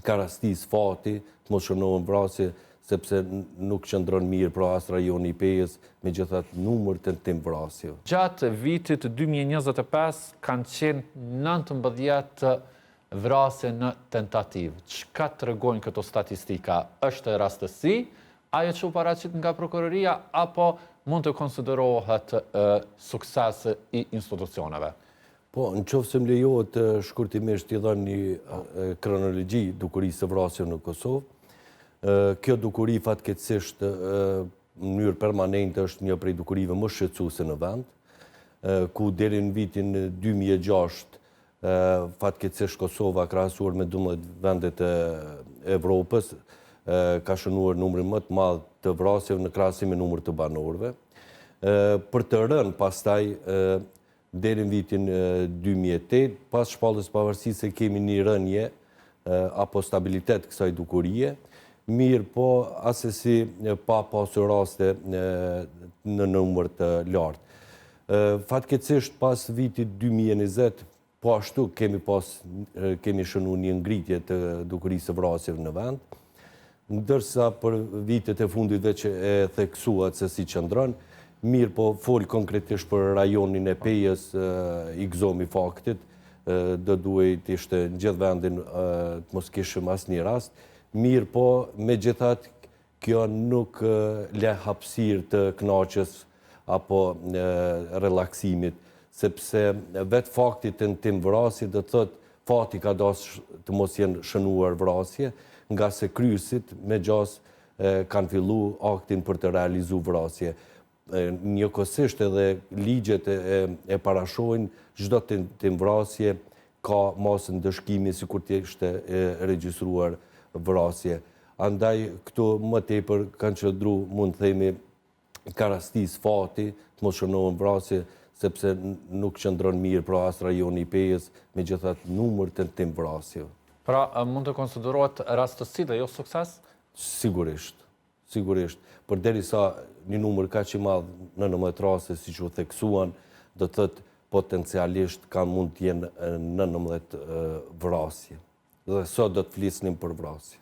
ka rastis fati të mos shënohen vrasje, sepse nuk qëndron mirë pra as rajoni i Pejës, megjithatë numër tentim vrasjeve. Gjatë vitit 2025 kanë qenë 19 vrasje në tentativë. Çka tregojnë këto statistika? Është e rastësi ajo që u paraqit nga prokuroria apo mund të konsiderohet sukses i institucioneve? Po, në qoftë se më lejohet shkurtimisht t'i dhënë një kronologji dukurisë së vrasjeve në Kosovë. Kjo dukuri fatkeqësisht në mënyrë permanente është një prej dukurive më shqetësuese në vend, ku deri në vitin 2006 fatkeqësisht Kosova krahasuar me 12 vendet e Evropës ka shënuar numrin më të madh të vrasjeve në krahasim me numrin të banorëve. Për të rënë pastaj deri në vitin 2008, pas shpalljes pavarësisë se kemi një rënje apo stabilitet kësaj dukurie, mirë po asesi pa pasur raste në numër të lartë. Fatkeqësisht pas vitit 2020, po ashtu kemi shënuar një ngritje të dukurisë së vrasjeve në vend, ndërsa për vitet e fundit veç e theksuat se si qëndron, mirë po fol konkretisht për rajonin e Pejës, i gëzomi faktit, do duhet ishte në gjithë vendin të mos kishim asnjë rast, mirë po megjithatë kjo nuk le hapësirë të kënaqjes apo relaksimit, sepse vetë fakti tentim vrasje do të thotë fati ka dashur të mos jenë shënuar vrasje, nga se kryesit me gjas kanë fillu aktin për të realizuar vrasje. Njëkohësisht edhe ligjet e parashojnë çdo tentim vrasje ka masën dëshkimi sikur të ishte regjistruar vrasje. Andaj këtu më tepër kanë qëndru, mund të themi, ka rastis fati të mos shënohen vrasje, sepse nuk qëndron mirë pra as rajoni i Pejës, megjithatë numër tentim vrasjeve. Pra mund të konsiderohet rastësi dhe jo sukses? Sigurisht. Përderisa një numër kaq i madh në 19 raste siç u theksuan, do të thotë potencialisht mund të jenë 19 vrasje. Dhe sot do të flisnim për vrasje.